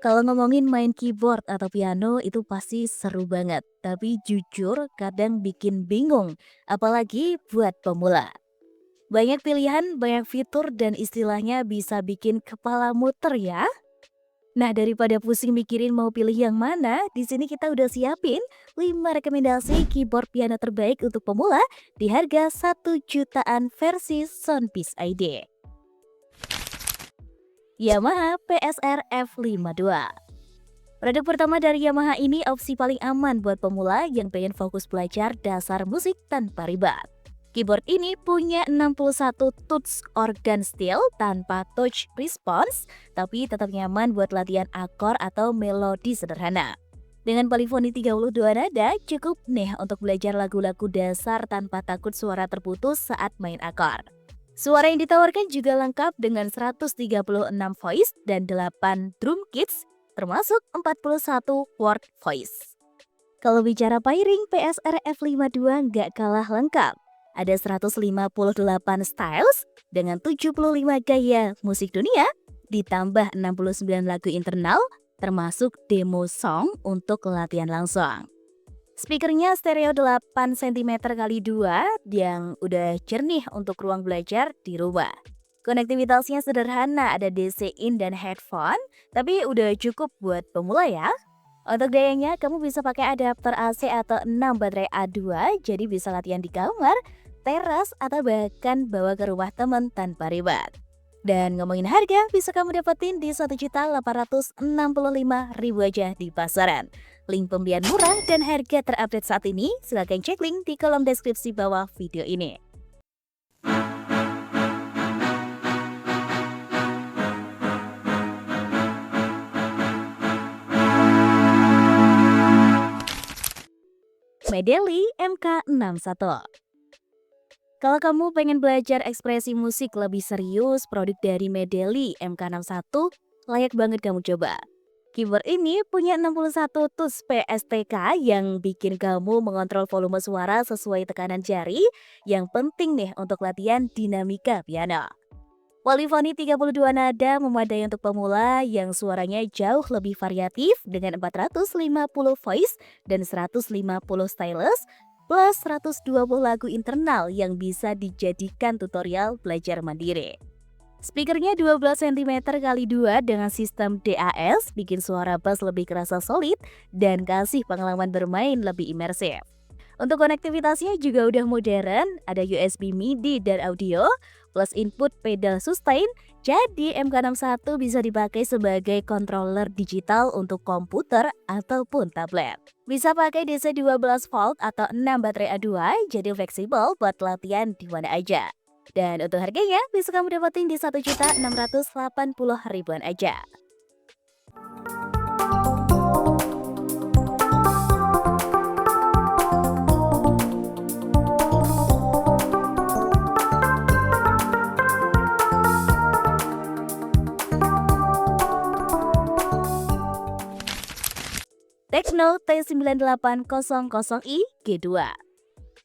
Kalau ngomongin main keyboard atau piano itu pasti seru banget, tapi jujur kadang bikin bingung, apalagi buat pemula. Banyak pilihan, banyak fitur dan istilahnya bisa bikin kepala muter ya. Nah, daripada pusing mikirin mau pilih yang mana, di sini kita udah siapin 5 rekomendasi keyboard piano terbaik untuk pemula di harga 1 jutaan versi Soundpiece ID. Yamaha PSR F52. Produk pertama dari Yamaha ini opsi paling aman buat pemula yang pengen fokus belajar dasar musik tanpa ribet. Keyboard ini punya 61 tuts organ steel tanpa touch response, tapi tetap nyaman buat latihan akor atau melodi sederhana. Dengan polifoni 32 nada, cukup nih untuk belajar lagu-lagu dasar tanpa takut suara terputus saat main akor. Suara yang ditawarkan juga lengkap dengan 136 voice dan 8 drum kits, termasuk 41 word voice. Kalau bicara pairing, PSR F52 nggak kalah lengkap. Ada 158 styles dengan 75 gaya musik dunia, ditambah 69 lagu internal, termasuk demo song untuk latihan langsung. Speakernya stereo 8 cm x 2 yang udah jernih untuk ruang belajar di rumah. Konektivitasnya sederhana, ada DC in dan headphone, tapi udah cukup buat pemula ya. Untuk dayanya, kamu bisa pakai adapter AC atau 6 baterai A2, jadi bisa latihan di kamar, teras, atau bahkan bawa ke rumah teman tanpa ribet. Dan ngomongin harga, bisa kamu dapetin di 1.865.000 aja di pasaran. Link pembelian murah dan harga terupdate saat ini, silahkan cek link di kolom deskripsi bawah video ini. Medley MK61. Kalau kamu pengen belajar ekspresi musik lebih serius, produk dari Medley MK61 layak banget kamu coba. Keyboard ini punya 61 tuts PSTK yang bikin kamu mengontrol volume suara sesuai tekanan jari, yang penting nih untuk latihan dinamika piano. Polifoni 32 nada memadai untuk pemula yang suaranya jauh lebih variatif dengan 450 voice dan 150 stylus plus 120 lagu internal yang bisa dijadikan tutorial belajar mandiri. Speakernya 12 cm x 2 dengan sistem DAS bikin suara bass lebih kerasa solid dan kasih pengalaman bermain lebih imersif. Untuk konektivitasnya juga udah modern, ada USB MIDI dan audio, plus input pedal sustain, jadi MK61 bisa dipakai sebagai controller digital untuk komputer ataupun tablet. Bisa pakai DC 12 volt atau 6 baterai A2, jadi fleksibel buat latihan di mana aja. Dan untuk harganya bisa kamu dapetin di 1.680.000 aja. Tekno T9800i G2.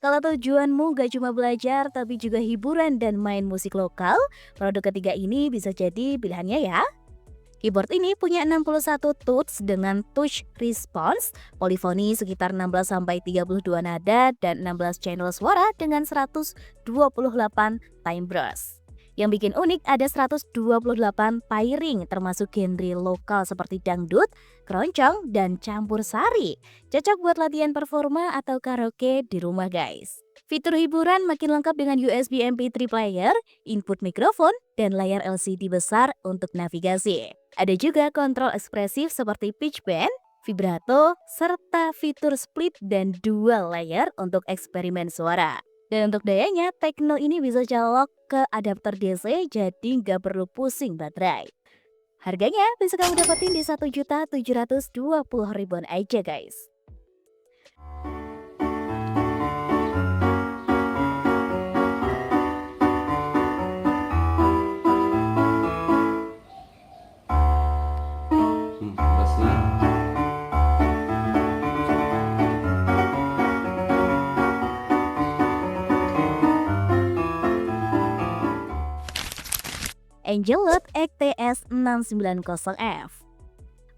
Kalau tujuanmu gak cuma belajar tapi juga hiburan dan main musik lokal, produk ketiga ini bisa jadi pilihannya ya. Keyboard ini punya 61 tuts dengan touch response, polifoni sekitar 16-32 nada dan 16 channel suara dengan 128 timbres. Yang bikin unik ada 128 pairing termasuk genre lokal seperti dangdut, keroncong, dan campur sari. Cocok buat latihan performa atau karaoke di rumah guys. Fitur hiburan makin lengkap dengan USB MP3 player, input mikrofon, dan layar LCD besar untuk navigasi. Ada juga kontrol ekspresif seperti pitch bend, vibrato, serta fitur split dan dual layer untuk eksperimen suara. Dan untuk dayanya, Tekno ini bisa colok ke adapter DC, jadi nggak perlu pusing baterai. Harganya bisa kamu dapetin di 1.720.000 aja guys. Angelot ETS 690F.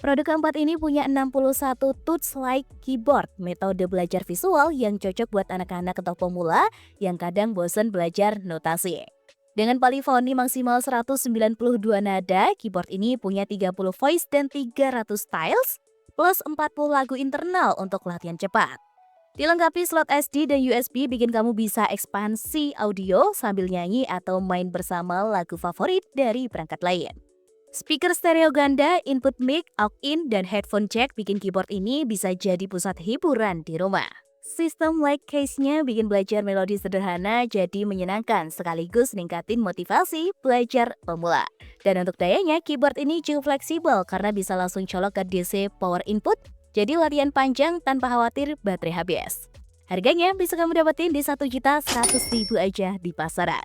Produk keempat ini punya 61 touch-like keyboard, metode belajar visual yang cocok buat anak-anak atau pemula yang kadang bosan belajar notasi. Dengan polifoni maksimal 192 nada, keyboard ini punya 30 voice dan 300 styles, plus 40 lagu internal untuk latihan cepat. Dilengkapi slot SD dan USB bikin kamu bisa ekspansi audio sambil nyanyi atau main bersama lagu favorit dari perangkat lain. Speaker stereo ganda, input mic, aux-in, dan headphone jack bikin keyboard ini bisa jadi pusat hiburan di rumah. Sistem like case-nya bikin belajar melodi sederhana jadi menyenangkan sekaligus ningkatin motivasi belajar pemula. Dan untuk dayanya, keyboard ini cukup fleksibel karena bisa langsung colok ke DC power input, jadi latihan panjang tanpa khawatir baterai habis. Harganya bisa kamu dapetin di 1.100.000 aja di pasaran.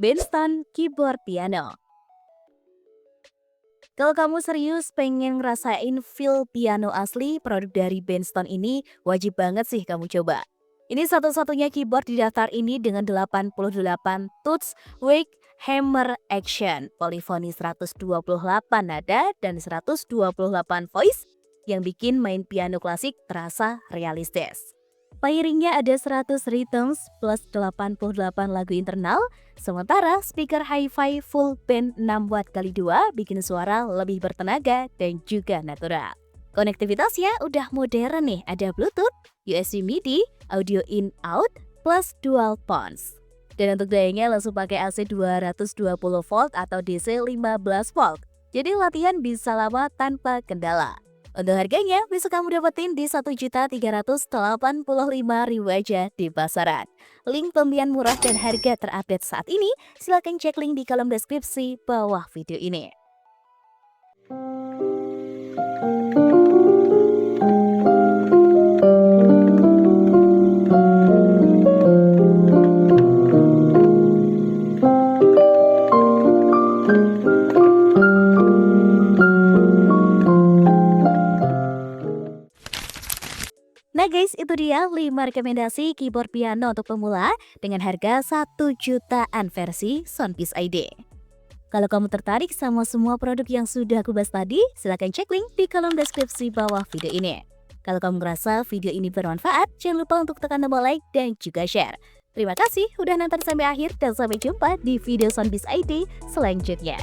Benston Keyboard Piano. Kalau kamu serius pengen ngerasain feel piano asli, produk dari Benston ini wajib banget sih kamu coba. Ini satu-satunya keyboard di daftar ini dengan 88 touch, wake, hammer action, polifoni 128 nada dan 128 voice yang bikin main piano klasik terasa realistis. Pairingnya ada 100 rhythms plus 88 lagu internal, sementara speaker hi-fi full band 6 watt x 2 bikin suara lebih bertenaga dan juga natural. Konektivitasnya udah modern nih, ada Bluetooth, USB MIDI, audio in-out, plus dual pons. Dan untuk dayanya langsung pakai AC 220 volt atau DC 15 volt, jadi latihan bisa lama tanpa kendala. Untuk harganya bisa kamu dapetin di 1.385.000 aja di pasaran. Link pembelian murah dan harga terupdate saat ini, silahkan cek link di kolom deskripsi bawah video ini. Nah guys, itu dia 5 rekomendasi keyboard piano untuk pemula dengan harga 1 jutaan versi Soundpeace ID. Kalau kamu tertarik sama semua produk yang sudah aku bahas tadi, silahkan cek link di kolom deskripsi bawah video ini. Kalau kamu ngerasa video ini bermanfaat, jangan lupa untuk tekan tombol like dan juga share. Terima kasih udah nonton sampai akhir dan sampai jumpa di video Soundpeace ID selanjutnya.